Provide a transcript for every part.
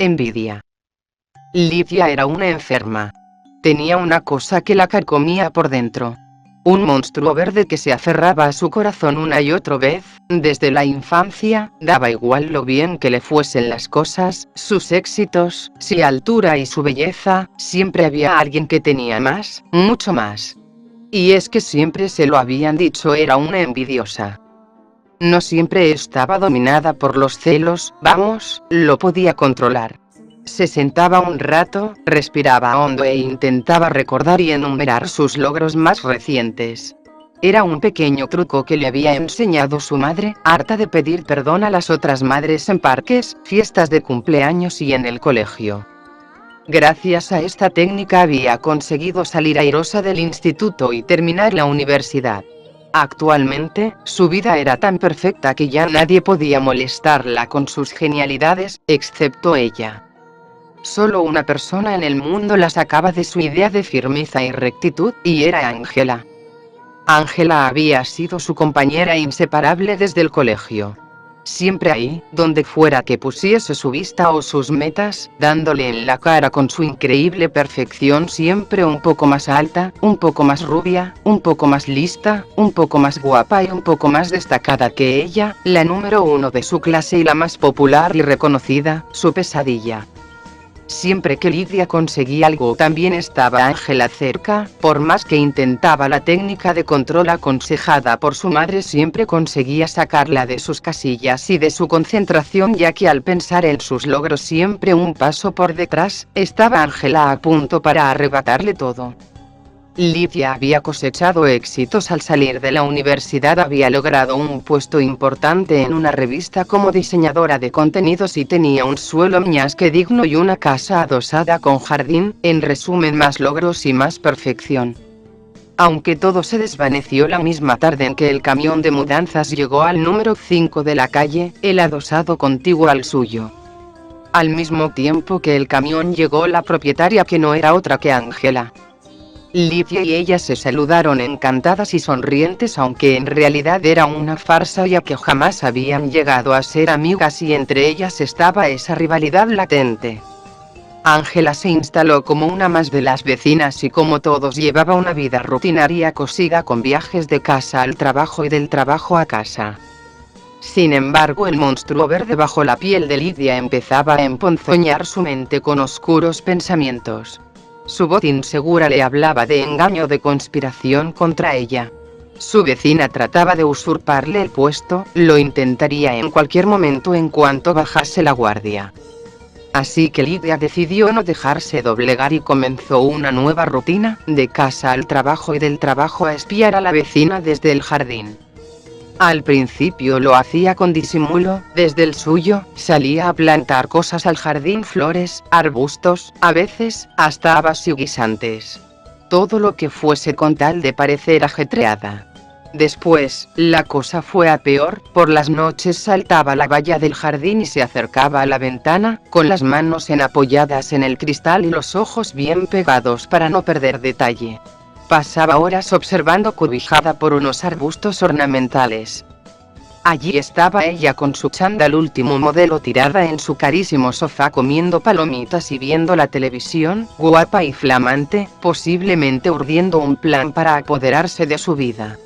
Envidia. Lidia era una enferma. Tenía una cosa que la carcomía por dentro. Un monstruo verde que se aferraba a su corazón una y otra vez. Desde la infancia, daba igual lo bien que le fuesen las cosas, sus éxitos, su altura y su belleza, siempre había alguien que tenía más, mucho más. Y es que siempre se lo habían dicho, era una envidiosa. No siempre estaba dominada por los celos, vamos, lo podía controlar. Se sentaba un rato, respiraba hondo e intentaba recordar y enumerar sus logros más recientes. Era un pequeño truco que le había enseñado su madre, harta de pedir perdón a las otras madres en parques, fiestas de cumpleaños y en el colegio. Gracias a esta técnica había conseguido salir airosa del instituto y terminar la universidad. Actualmente, su vida era tan perfecta que ya nadie podía molestarla con sus genialidades, excepto ella. Solo una persona en el mundo la sacaba de su idea de firmeza y rectitud, y era Ángela. Ángela había sido su compañera inseparable desde el colegio. Siempre ahí, donde fuera que pusiese su vista o sus metas, dándole en la cara con su increíble perfección, siempre un poco más alta, un poco más rubia, un poco más lista, un poco más guapa y un poco más destacada que ella, la número uno de su clase y la más popular y reconocida, su pesadilla. Siempre que Lidia conseguía algo, también estaba Ángela cerca. Por más que intentaba la técnica de control aconsejada por su madre, siempre conseguía sacarla de sus casillas y de su concentración, ya que al pensar en sus logros siempre un paso por detrás, estaba Ángela a punto para arrebatarle todo. Lidia había cosechado éxitos al salir de la universidad, había logrado un puesto importante en una revista como diseñadora de contenidos y tenía un suelo más que digno y una casa adosada con jardín, en resumen, más logros y más perfección. Aunque todo se desvaneció la misma tarde en que el camión de mudanzas llegó al número 5 de la calle, el adosado contiguo al suyo. Al mismo tiempo que el camión llegó la propietaria, que no era otra que Ángela. Lidia y ella se saludaron encantadas y sonrientes, aunque en realidad era una farsa, ya que jamás habían llegado a ser amigas y entre ellas estaba esa rivalidad latente. Ángela se instaló como una más de las vecinas y, como todos, llevaba una vida rutinaria cosida con viajes de casa al trabajo y del trabajo a casa. Sin embargo, el monstruo verde bajo la piel de Lidia empezaba a emponzoñar su mente con oscuros pensamientos. Su voz insegura le hablaba de engaño, de conspiración contra ella. Su vecina trataba de usurparle el puesto, lo intentaría en cualquier momento en cuanto bajase la guardia. Así que Lidia decidió no dejarse doblegar y comenzó una nueva rutina, de casa al trabajo y del trabajo a espiar a la vecina desde el jardín. Al principio lo hacía con disimulo, desde el suyo, salía a plantar cosas al jardín, flores, arbustos, a veces, hasta habas y guisantes. Todo lo que fuese con tal de parecer ajetreada. Después, la cosa fue a peor. Por las noches saltaba la valla del jardín y se acercaba a la ventana, con las manos apoyadas en el cristal y los ojos bien pegados para no perder detalle. Pasaba horas observando, cobijada por unos arbustos ornamentales. Allí estaba ella con su chándal último modelo, tirada en su carísimo sofá, comiendo palomitas y viendo la televisión, guapa y flamante, posiblemente urdiendo un plan para apoderarse de su vida.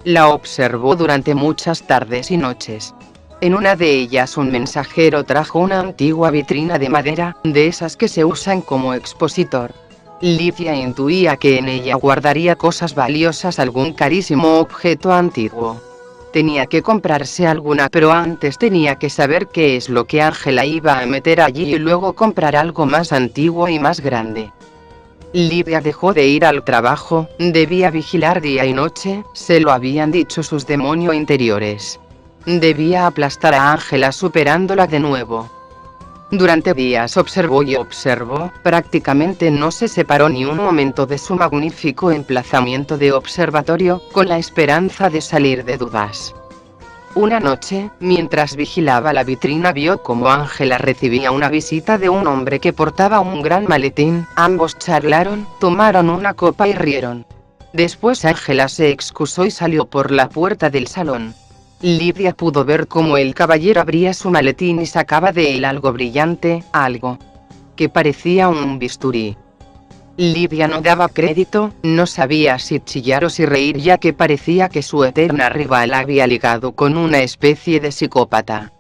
La observó durante muchas tardes y noches. En una de ellas un mensajero trajo una antigua vitrina de madera, de esas que se usan como expositor. Lidia intuía que en ella guardaría cosas valiosas, algún carísimo objeto antiguo. Tenía que comprarse alguna, pero antes tenía que saber qué es lo que Ángela iba a meter allí y luego comprar algo más antiguo y más grande. Lidia dejó de ir al trabajo, debía vigilar día y noche, se lo habían dicho sus demonios interiores. Debía aplastar a Ángela superándola de nuevo. Durante días observó y observó, prácticamente no se separó ni un momento de su magnífico emplazamiento de observatorio, con la esperanza de salir de dudas. Una noche, mientras vigilaba la vitrina, vio cómo Ángela recibía una visita de un hombre que portaba un gran maletín. Ambos charlaron, tomaron una copa y rieron. Después Ángela se excusó y salió por la puerta del salón. Lidia pudo ver cómo el caballero abría su maletín y sacaba de él algo brillante, algo que parecía un bisturí. Lidia no daba crédito, no sabía si chillar o si reír, ya que parecía que su eterna rival había ligado con una especie de psicópata.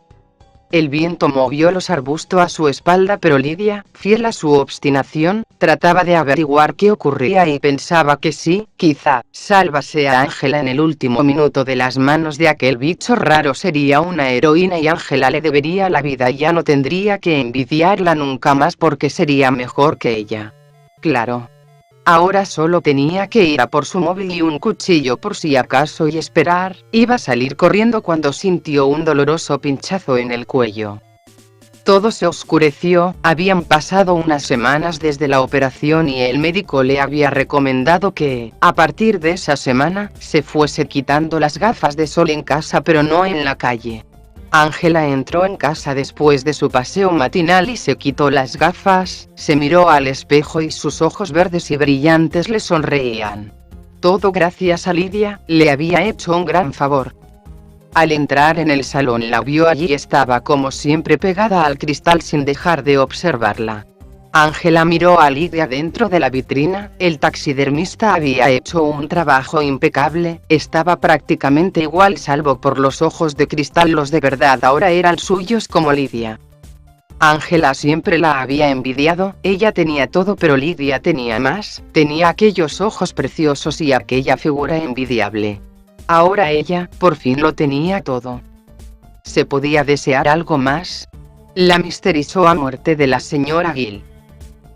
El viento movió los arbustos a su espalda, pero Lidia, fiel a su obstinación, trataba de averiguar qué ocurría y pensaba que sí, quizá, salvase a Ángela en el último minuto de las manos de aquel bicho raro, sería una heroína y Ángela le debería la vida y ya no tendría que envidiarla nunca más porque sería mejor que ella. Claro. Ahora solo tenía que ir a por su móvil y un cuchillo por si acaso y esperar. Iba a salir corriendo cuando sintió un doloroso pinchazo en el cuello. Todo se oscureció. Habían pasado unas semanas desde la operación y el médico le había recomendado que, a partir de esa semana, se fuese quitando las gafas de sol en casa pero no en la calle. Ángela entró en casa después de su paseo matinal y se quitó las gafas, se miró al espejo y sus ojos verdes y brillantes le sonreían. Todo gracias a Lidia, le había hecho un gran favor. Al entrar en el salón la vio allí, estaba como siempre pegada al cristal sin dejar de observarla. Ángela miró a Lidia dentro de la vitrina. El taxidermista había hecho un trabajo impecable, estaba prácticamente igual salvo por los ojos de cristal, los de verdad ahora eran suyos como Lidia. Ángela siempre la había envidiado, ella tenía todo pero Lidia tenía más, tenía aquellos ojos preciosos y aquella figura envidiable. Ahora ella, por fin lo tenía todo. ¿Se podía desear algo más? La misteriosa muerte de la señora Gill.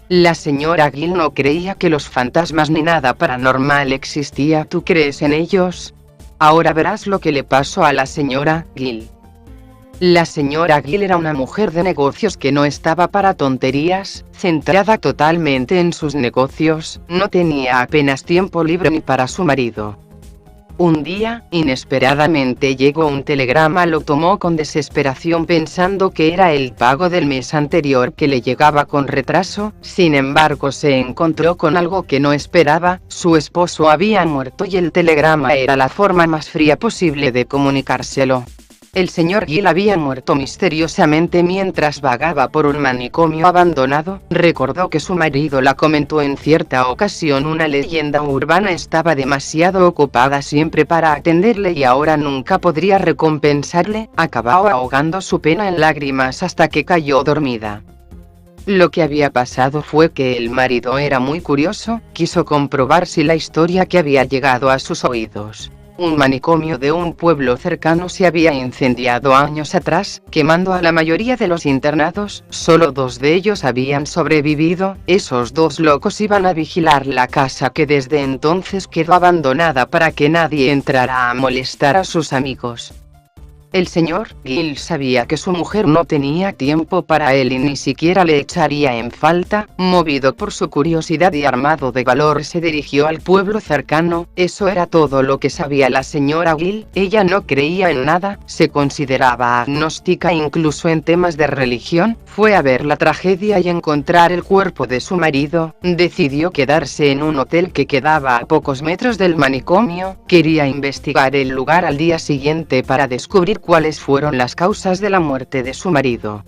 La señora Gill no creía que los fantasmas ni nada paranormal existía. ¿Tú crees en ellos? Ahora verás lo que le pasó a la señora Gill. La señora Gill era una mujer de negocios que no estaba para tonterías, centrada totalmente en sus negocios, no tenía apenas tiempo libre ni para su marido. Un día, inesperadamente llegó un telegrama, lo tomó con desesperación pensando que era el pago del mes anterior que le llegaba con retraso. Sin embargo se encontró con algo que no esperaba, su esposo había muerto y el telegrama era la forma más fría posible de comunicárselo. El señor Gill había muerto misteriosamente mientras vagaba por un manicomio abandonado. Recordó que su marido la comentó en cierta ocasión. Una leyenda urbana estaba demasiado ocupada siempre para atenderle y ahora nunca podría recompensarle. Acabó ahogando su pena en lágrimas hasta que cayó dormida. Lo que había pasado fue que el marido era muy curioso, quiso comprobar si la historia que había llegado a sus oídos. Un manicomio de un pueblo cercano se había incendiado años atrás, quemando a la mayoría de los internados. Solo 2 de ellos habían sobrevivido. Esos 2 locos iban a vigilar la casa que desde entonces quedó abandonada para que nadie entrara a molestar a sus amigos. El señor Gill sabía que su mujer no tenía tiempo para él y ni siquiera le echaría en falta. Movido por su curiosidad y armado de valor se dirigió al pueblo cercano. Eso era todo lo que sabía la señora Gill. Ella no creía en nada, se consideraba agnóstica incluso en temas de religión. Fue a ver la tragedia y encontrar el cuerpo de su marido. Decidió quedarse en un hotel que quedaba a pocos metros del manicomio. Quería investigar el lugar al día siguiente para descubrir cuáles fueron las causas de la muerte de su marido.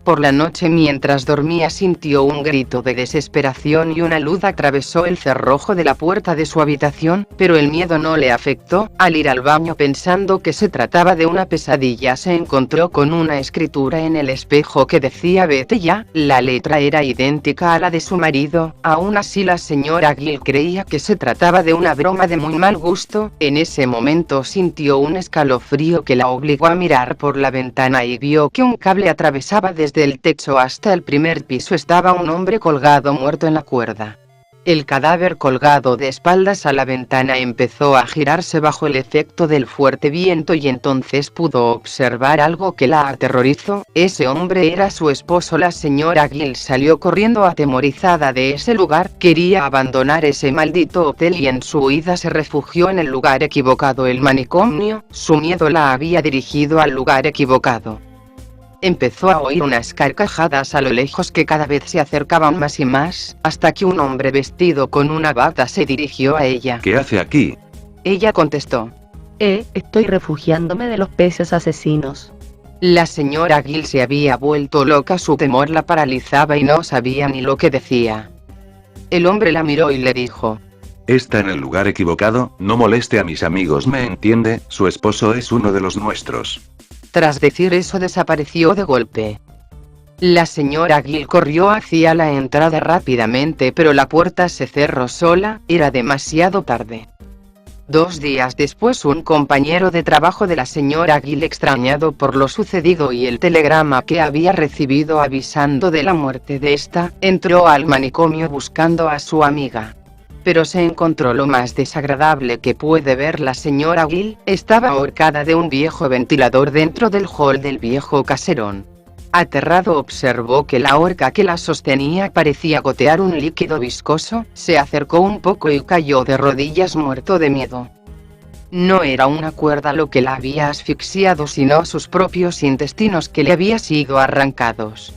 Por la noche mientras dormía sintió un grito de desesperación y una luz atravesó el cerrojo de la puerta de su habitación, pero el miedo no le afectó. Al ir al baño pensando que se trataba de una pesadilla se encontró con una escritura en el espejo que decía «Vete ya». La letra era idéntica a la de su marido. Aún así la señora Gill creía que se trataba de una broma de muy mal gusto. En ese momento sintió un escalofrío que la obligó a mirar por la ventana y vio que un cable atravesaba desde el techo hasta el primer piso. Estaba un hombre colgado muerto en la cuerda. El cadáver colgado de espaldas a la ventana empezó a girarse bajo el efecto del fuerte viento y entonces pudo observar algo que la aterrorizó. Ese hombre era su esposo. La señora Gill salió corriendo atemorizada de ese lugar. Quería abandonar ese maldito hotel y en su huida se refugió en el lugar equivocado, el manicomio. Su miedo la había dirigido al lugar equivocado. Empezó a oír unas carcajadas a lo lejos que cada vez se acercaban más y más, hasta que un hombre vestido con una bata se dirigió a ella. ¿Qué hace aquí? Ella contestó: Estoy refugiándome de los peces asesinos. La señora Gill se había vuelto loca, su temor la paralizaba y no sabía ni lo que decía. El hombre la miró y le dijo: Está en el lugar equivocado, no moleste a mis amigos, ¿me entiende? Su esposo es uno de los nuestros. Tras decir eso desapareció de golpe. La señora Gill corrió hacia la entrada rápidamente, pero la puerta se cerró sola, era demasiado tarde. 2 días después, un compañero de trabajo de la señora Gill, extrañado por lo sucedido y el telegrama que había recibido avisando de la muerte de esta, entró al manicomio buscando a su amiga. Pero se encontró lo más desagradable que puede ver la señora Gill: estaba ahorcada de un viejo ventilador dentro del hall del viejo caserón. Aterrado observó que la horca que la sostenía parecía gotear un líquido viscoso, se acercó un poco y cayó de rodillas muerto de miedo. No era una cuerda lo que la había asfixiado, sino sus propios intestinos que le habían sido arrancados.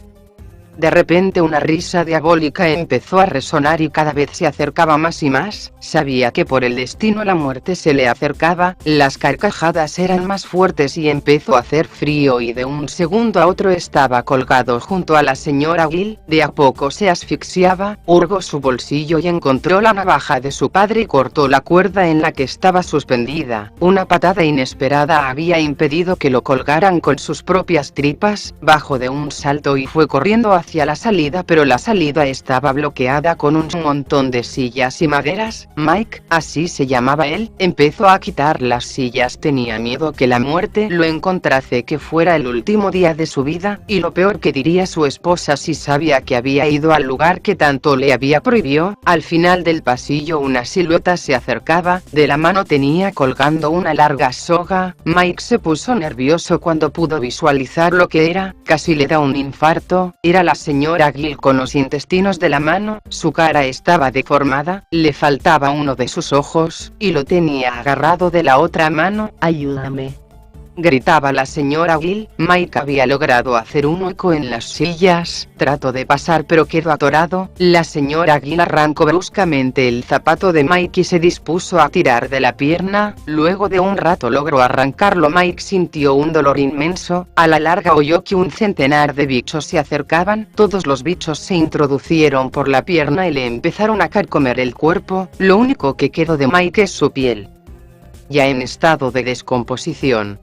De repente una risa diabólica empezó a resonar y cada vez se acercaba más y más. Sabía que por el destino la muerte se le acercaba, las carcajadas eran más fuertes y empezó a hacer frío y de un segundo a otro estaba colgado junto a la señora Gill. De a poco se asfixiaba, hurgó su bolsillo y encontró la navaja de su padre y cortó la cuerda en la que estaba suspendida. Una patada inesperada había impedido que lo colgaran con sus propias tripas, bajó de un salto y fue corriendo hacia la salida, pero la salida estaba bloqueada con un montón de sillas y maderas. Mike, así se llamaba él, empezó a quitar las sillas. Tenía miedo que la muerte lo encontrase, que fuera el último día de su vida, y lo peor que diría su esposa si sabía que había ido al lugar que tanto le había prohibido. Al final del pasillo una silueta se acercaba, de la mano tenía colgando una larga soga. Mike se puso nervioso cuando pudo visualizar lo que era, casi le da un infarto. Era la señora Gill con los intestinos de la mano, su cara estaba deformada, le faltaba uno de sus ojos, y lo tenía agarrado de la otra mano. Ayúdame, gritaba la señora Gill. Mike había logrado hacer un hueco en las sillas, trató de pasar pero quedó atorado. La señora Gill arrancó bruscamente el zapato de Mike y se dispuso a tirar de la pierna. Luego de un rato logró arrancarlo. Mike sintió un dolor inmenso, a la larga oyó que un centenar de bichos se acercaban. Todos los bichos se introducieron por la pierna y le empezaron a carcomer el cuerpo. Lo único que quedó de Mike es su piel, ya en estado de descomposición.